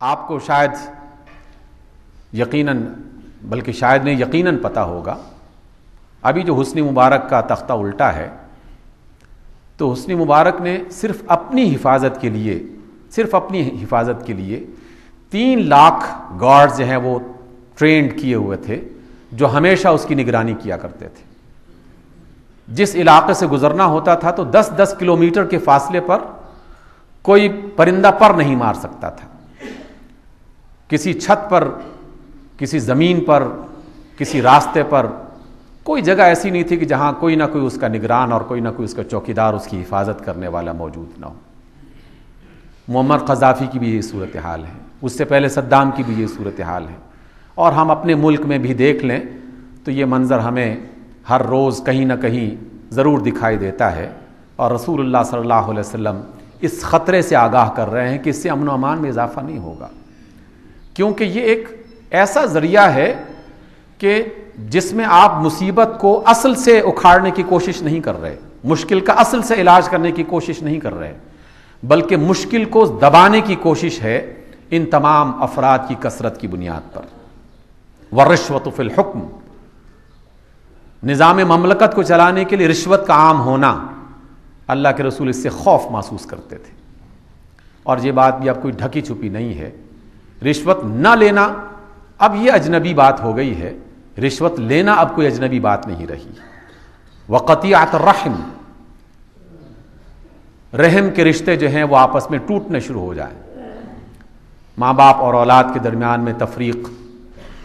آپ کو شاید یقیناً بلکہ شاید نہیں یقیناً پتہ ہوگا، ابھی جو حسنی مبارک کا تختہ الٹا ہے تو حسنی مبارک نے صرف اپنی حفاظت کے لیے 3 لاکھ گارڈز جو ہیں وہ ٹرینڈ کیے ہوئے تھے، جو ہمیشہ اس کی نگرانی کیا کرتے تھے۔ جس علاقے سے گزرنا ہوتا تھا تو 10-10 کلومیٹر کے فاصلے پر کوئی پرندہ پر نہیں مار سکتا تھا، کسی چھت پر، کسی زمین پر، کسی راستے پر کوئی جگہ ایسی نہیں تھی کہ جہاں کوئی نہ کوئی اس کا نگران اور کوئی نہ کوئی اس کا چوکیدار، اس کی حفاظت کرنے والا موجود نہ ہو۔ معمر قذافی کی بھی یہ صورتحال ہے، اس سے پہلے صدام کی بھی یہ صورتحال ہے، اور ہم اپنے ملک میں بھی دیکھ لیں تو یہ منظر ہمیں ہر روز کہیں نہ کہیں ضرور دکھائی دیتا ہے، اور رسول اللہ صلی اللہ علیہ وسلم اس خطرے سے آگاہ کر رہے ہیں کہ اس سے امن و امان میں اضافہ نہیں ہوگا، کیونکہ یہ ایک ایسا ذریعہ ہے کہ جس میں آپ مصیبت کو اصل سے اکھاڑنے کی کوشش نہیں کر رہے، مشکل کا اصل سے علاج کرنے کی کوشش نہیں کر رہے، بلکہ مشکل کو دبانے کی کوشش ہے ان تمام افراد کی کثرت کی بنیاد پر۔ والرشوۃ فی الحکم، نظام مملکت کو چلانے کے لیے رشوت کا عام ہونا، اللہ کے رسول اس سے خوف محسوس کرتے تھے، اور یہ بات بھی اب کوئی ڈھکی چھپی نہیں ہے۔ رشوت نہ لینا اب یہ اجنبی بات ہو گئی ہے، رشوت لینا اب کوئی اجنبی بات نہیں رہی۔ وقطیعۃ الرحم، رحم کے رشتے جو ہیں وہ آپس میں ٹوٹنے شروع ہو جائیں، ماں باپ اور اولاد کے درمیان میں تفریق،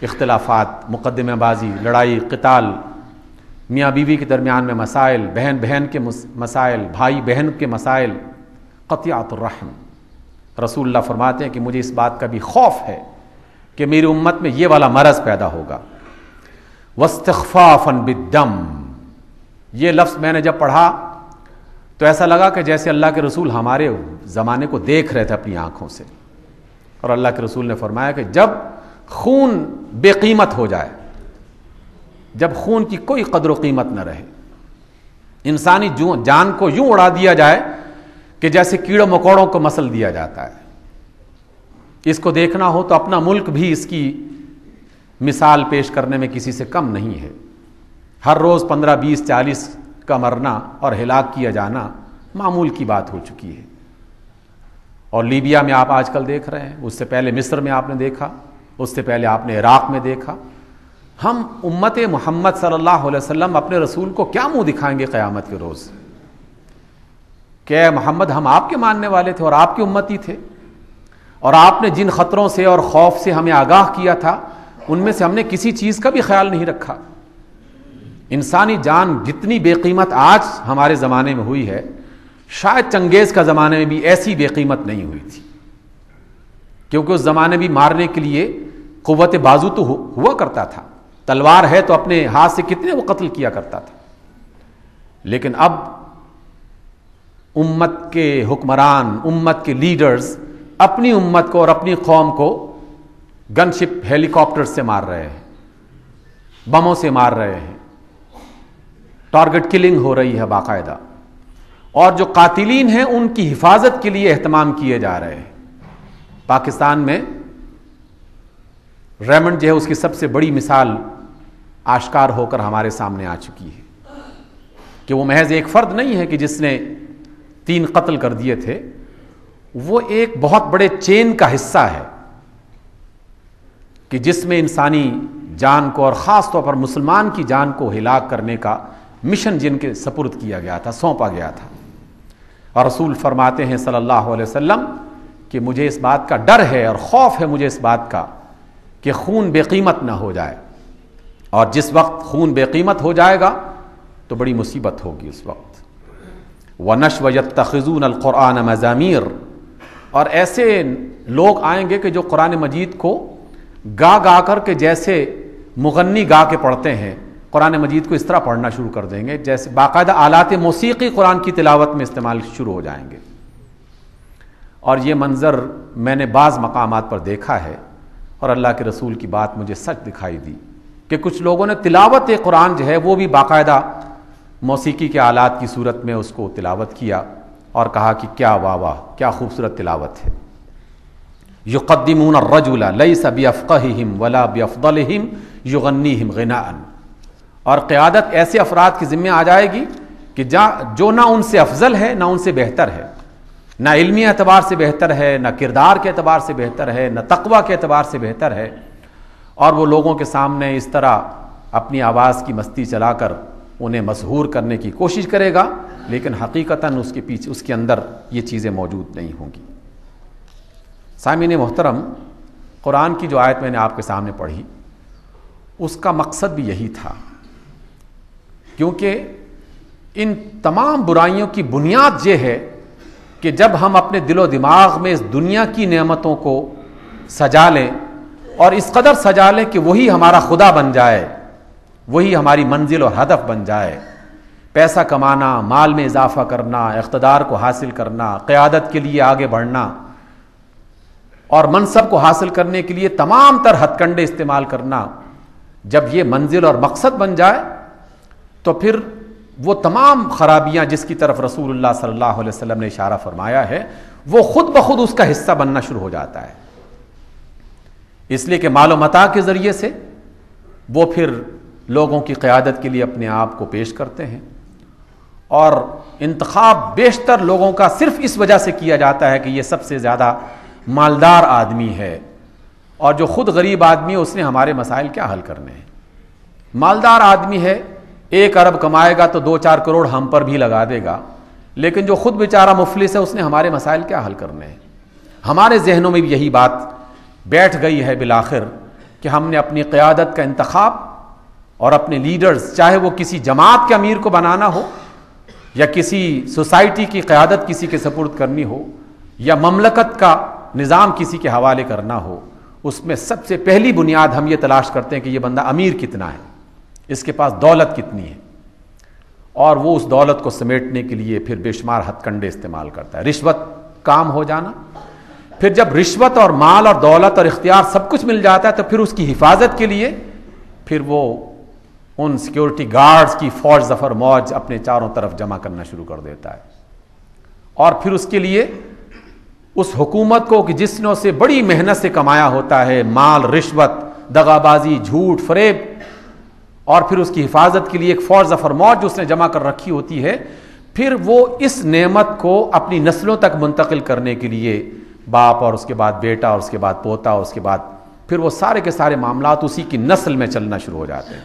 اختلافات، مقدمہ بازی، لڑائی، قتال، میاں بیوی کے درمیان میں مسائل، بہن بہن کے مسائل، بھائی بہن کے مسائل، قطیعۃ الرحم۔ رسول اللہ فرماتے ہیں کہ مجھے اس بات کا بھی خوف ہے کہ میری امت میں یہ والا مرض پیدا ہوگا۔ واستخفافا بالدم، یہ لفظ میں نے جب پڑھا تو ایسا لگا کہ جیسے اللہ کے رسول ہمارے زمانے کو دیکھ رہے تھے اپنی آنکھوں سے، اور اللہ کے رسول نے فرمایا کہ جب خون بے قیمت ہو جائے، جب خون کی کوئی قدر و قیمت نہ رہے، انسانی جان کو یوں اڑا دیا جائے کہ جیسے کیڑوں مکوڑوں کو مسل دیا جاتا ہے، اس کو دیکھنا ہو تو اپنا ملک بھی اس کی مثال پیش کرنے میں کسی سے کم نہیں ہے۔ ہر روز 15، 20، 40 کا مرنا اور ہلاک کیا جانا معمول کی بات ہو چکی ہے، اور لیبیا میں آپ آج کل دیکھ رہے ہیں، اس سے پہلے مصر میں آپ نے دیکھا، اس سے پہلے آپ نے عراق میں دیکھا۔ ہم امت محمد صلی اللہ علیہ وسلم اپنے رسول کو کیا منہ دکھائیں گے قیامت کے روز کہ اے محمد ہم آپ کے ماننے والے تھے اور آپ کے امتی تھے، اور آپ نے جن خطروں سے اور خوف سے ہمیں آگاہ کیا تھا ان میں سے ہم نے کسی چیز کا بھی خیال نہیں رکھا۔ انسانی جان جتنی بے قیمت آج ہمارے زمانے میں ہوئی ہے، شاید چنگیز کا زمانے میں بھی ایسی بے قیمت نہیں ہوئی تھی، کیونکہ اس زمانے بھی مارنے کے لیے قوت بازو تو ہوا کرتا تھا، تلوار ہے تو اپنے ہاتھ سے کتنے وہ قتل کیا کرتا تھا، لیکن اب امت کے حکمران، امت کے لیڈرز اپنی امت کو اور اپنی قوم کو گن شپ ہیلی کاپٹر سے مار رہے ہیں، بموں سے مار رہے ہیں، ٹارگٹ کلنگ ہو رہی ہے باقاعدہ، اور جو قاتلین ہیں ان کی حفاظت کے لیے اہتمام کیے جا رہے ہیں۔ پاکستان میں ریمنڈ جو ہے اس کی سب سے بڑی مثال آشکار ہو کر ہمارے سامنے آ چکی ہے کہ وہ محض ایک فرد نہیں ہے کہ جس نے 3 قتل کر دیے تھے، وہ ایک بہت بڑے چین کا حصہ ہے کہ جس میں انسانی جان کو اور خاص طور پر مسلمان کی جان کو ہلاک کرنے کا مشن جن کے سپرد کیا گیا تھا، سونپا گیا تھا۔ اور رسول فرماتے ہیں صلی اللہ علیہ وسلم کہ مجھے اس بات کا ڈر ہے اور خوف ہے مجھے اس بات کا کہ خون بے قیمت نہ ہو جائے، اور جس وقت خون بے قیمت ہو جائے گا تو بڑی مصیبت ہوگی اس وقت۔ وَنَشْوَ يَتَّخِذُونَ الْقُرْآنَ مَزَامِيرَ، اور ایسے لوگ آئیں گے کہ جو قرآن مجید کو گا گا کر کے جیسے مغنی گا کے پڑھتے ہیں، قرآن مجید کو اس طرح پڑھنا شروع کر دیں گے جیسے باقاعدہ آلات موسیقی قرآن کی تلاوت میں استعمال شروع ہو جائیں گے۔ اور یہ منظر میں نے بعض مقامات پر دیکھا ہے، اور اللہ کے رسول کی بات مجھے سچ دکھائی دی کہ کچھ لوگوں نے تلاوت قرآن جو ہے وہ بھی باقاعدہ موسیقی کے آلات کی صورت میں اس کو تلاوت کیا، اور کہا کہ کیا واہ واہ، کیا خوبصورت تلاوت ہے۔ یقدمون الرجل لیس بافقہہم ولا بافضلہم یغنیہم غناء، اور قیادت ایسے افراد کے ذمہ آ جائے گی کہ جو نہ ان سے افضل ہے نہ ان سے بہتر ہے، نہ علمی اعتبار سے بہتر ہے، نہ کردار کے اعتبار سے بہتر ہے، نہ تقوی کے اعتبار سے بہتر ہے، اور وہ لوگوں کے سامنے اس طرح اپنی آواز کی مستی چلا کر انہیں مسحور کرنے کی کوشش کرے گا، لیکن حقیقتاً اس کے پیچھے اس کے اندر یہ چیزیں موجود نہیں ہوں گی۔ سامعین محترم، قرآن کی جو آیت میں نے آپ کے سامنے پڑھی اس کا مقصد بھی یہی تھا، کیونکہ ان تمام برائیوں کی بنیاد یہ ہے کہ جب ہم اپنے دل و دماغ میں اس دنیا کی نعمتوں کو سجا لیں اور اس قدر سجا لیں کہ وہی ہمارا خدا بن جائے، وہی ہماری منزل اور ہدف بن جائے، پیسہ کمانا، مال میں اضافہ کرنا، اقتدار کو حاصل کرنا، قیادت کے لیے آگے بڑھنا اور منصب کو حاصل کرنے کے لیے تمام تر ہتھ کنڈے استعمال کرنا، جب یہ منزل اور مقصد بن جائے تو پھر وہ تمام خرابیاں جس کی طرف رسول اللہ صلی اللہ علیہ وسلم نے اشارہ فرمایا ہے وہ خود بخود اس کا حصہ بننا شروع ہو جاتا ہے، اس لیے کہ مال و متاع کے ذریعے سے وہ پھر لوگوں کی قیادت کے لیے اپنے آپ کو پیش کرتے ہیں، اور انتخاب بیشتر لوگوں کا صرف اس وجہ سے کیا جاتا ہے کہ یہ سب سے زیادہ مالدار آدمی ہے، اور جو خود غریب آدمی ہے اس نے ہمارے مسائل کیا حل کرنے ہیں۔ مالدار آدمی ہے، 1 ارب کمائے گا تو 2-4 کروڑ ہم پر بھی لگا دے گا، لیکن جو خود بیچارہ مفلس ہے اس نے ہمارے مسائل کیا حل کرنے ہیں۔ ہمارے ذہنوں میں بھی یہی بات بیٹھ گئی ہے بالآخر کہ ہم نے اپنی قیادت کا انتخاب اور اپنے لیڈرز، چاہے وہ کسی جماعت کے امیر کو بنانا ہو یا کسی سوسائٹی کی قیادت کسی کے سپرد کرنی ہو یا مملکت کا نظام کسی کے حوالے کرنا ہو، اس میں سب سے پہلی بنیاد ہم یہ تلاش کرتے ہیں کہ یہ بندہ امیر کتنا ہے، اس کے پاس دولت کتنی ہے، اور وہ اس دولت کو سمیٹنے کے لیے پھر بے شمار ہتھ کنڈے استعمال کرتا ہے۔ رشوت کام ہو جانا، پھر جب رشوت اور مال اور دولت اور اختیار سب کچھ مل جاتا ہے تو پھر اس کی حفاظت کے لیے پھر وہ ان سیکیورٹی گارڈز کی فوج ظفر موج اپنے چاروں طرف جمع کرنا شروع کر دیتا ہے، اور پھر اس کے لیے اس حکومت کو کہ جس نے اسے بڑی محنت سے کمایا ہوتا ہے، مال، رشوت، دغابازی، جھوٹ، فریب، اور پھر اس کی حفاظت کے لیے ایک فوج ظفر موج جو اس نے جمع کر رکھی ہوتی ہے، پھر وہ اس نعمت کو اپنی نسلوں تک منتقل کرنے کے لیے باپ اور اس کے بعد بیٹا اور اس کے بعد پوتا اور اس کے بعد پھر وہ سارے کے سارے معاملات اسی کی نسل میں چلنا شروع ہو جاتے ہیں،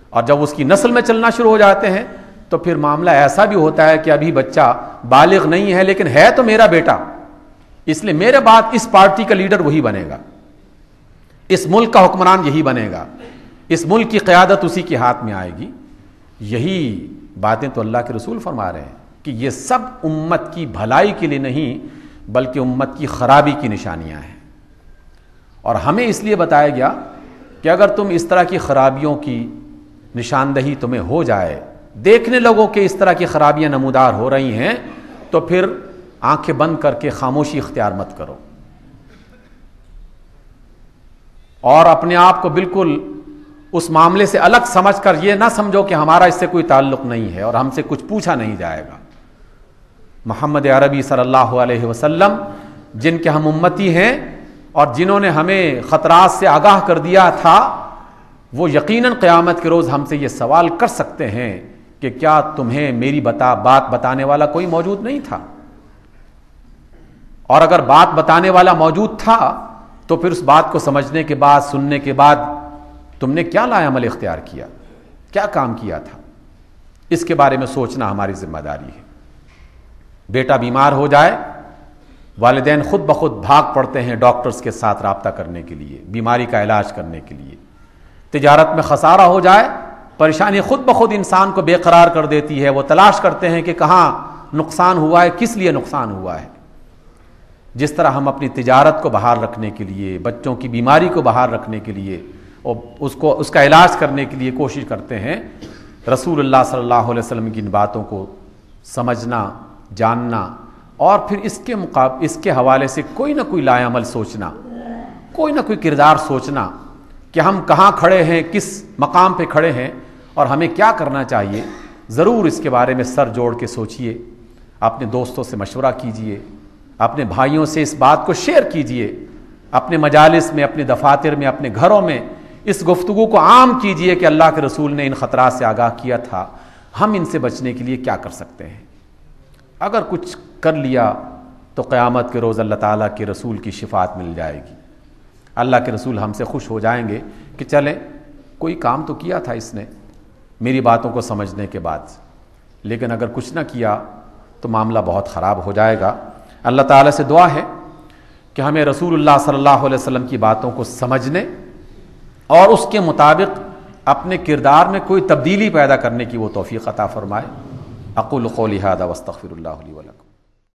اور جب اس کی نسل میں چلنا شروع ہو جاتے ہیں تو پھر معاملہ ایسا بھی ہوتا ہے کہ ابھی بچہ بالغ نہیں ہے لیکن ہے تو میرا بیٹا، اس لیے میرے بعد اس پارٹی کا لیڈر وہی بنے گا، اس ملک کا حکمران یہی بنے گا، اس ملک کی قیادت اسی کے ہاتھ میں آئے گی۔ یہی باتیں تو اللہ کے رسول فرما رہے ہیں کہ یہ سب امت کی بھلائی کے لیے نہیں بلکہ امت کی خرابی کی نشانیاں ہیں، اور ہمیں اس لیے بتایا گیا کہ اگر تم اس طرح کی خرابیوں کی نشاندہی تمہیں ہو جائے، دیکھنے لوگوں کے اس طرح کی خرابیاں نمودار ہو رہی ہیں، تو پھر آنکھیں بند کر کے خاموشی اختیار مت کرو اور اپنے آپ کو بالکل اس معاملے سے الگ سمجھ کر یہ نہ سمجھو کہ ہمارا اس سے کوئی تعلق نہیں ہے اور ہم سے کچھ پوچھا نہیں جائے گا۔ محمد عربی صلی اللہ علیہ وسلم جن کے ہم امتی ہیں اور جنہوں نے ہمیں خطرات سے آگاہ کر دیا تھا، وہ یقیناً قیامت کے روز ہم سے یہ سوال کر سکتے ہیں کہ کیا تمہیں میری بات بتانے والا کوئی موجود نہیں تھا؟ اور اگر بات بتانے والا موجود تھا تو پھر اس بات کو سمجھنے کے بعد، سننے کے بعد تم نے کیا لا عمل اختیار کیا، کیا کام کیا تھا؟ اس کے بارے میں سوچنا ہماری ذمہ داری ہے۔ بیٹا بیمار ہو جائے، والدین خود بخود بھاگ پڑتے ہیں ڈاکٹرز کے ساتھ رابطہ کرنے کے لیے، بیماری کا علاج کرنے کے لیے۔ تجارت میں خسارہ ہو جائے، پریشانی خود بخود انسان کو بے قرار کر دیتی ہے، وہ تلاش کرتے ہیں کہ کہاں نقصان ہوا ہے، کس لیے نقصان ہوا ہے۔ جس طرح ہم اپنی تجارت کو بحال رکھنے کے لیے، بچوں کی بیماری کو بحال رکھنے کے لیے اور اس کا علاج کرنے کے لیے کوشش کرتے ہیں، رسول اللہ صلی اللہ علیہ وسلم کی ان باتوں کو سمجھنا، جاننا، اور پھر اس کے حوالے سے کوئی نہ کوئی لائے عمل سوچنا، کوئی نہ کوئی کردار سوچنا کہ ہم کہاں کھڑے ہیں، کس مقام پہ کھڑے ہیں اور ہمیں کیا کرنا چاہیے۔ ضرور اس کے بارے میں سر جوڑ کے سوچئے، اپنے دوستوں سے مشورہ کیجئے، اپنے بھائیوں سے اس بات کو شیئر کیجئے، اپنے مجالس میں، اپنے دفاتر میں، اپنے گھروں میں اس گفتگو کو عام کیجئے کہ اللہ کے رسول نے ان خطرات سے آگاہ کیا تھا، ہم ان سے بچنے کے لیے کیا کر سکتے ہیں۔ اگر کچھ کر لیا تو قیامت کے روز اللہ تعالیٰ کے رسول کی شفاعت مل جائے گی، اللہ کے رسول ہم سے خوش ہو جائیں گے کہ چلیں کوئی کام تو کیا تھا اس نے میری باتوں کو سمجھنے کے بعد، لیکن اگر کچھ نہ کیا تو معاملہ بہت خراب ہو جائے گا۔ اللہ تعالیٰ سے دعا ہے کہ ہمیں رسول اللہ صلی اللہ علیہ وسلم کی باتوں کو سمجھنے اور اس کے مطابق اپنے کردار میں کوئی تبدیلی پیدا کرنے کی وہ توفیق عطا فرمائے۔ اقول قولی ھذا واستغفر اللہ لی ولکم۔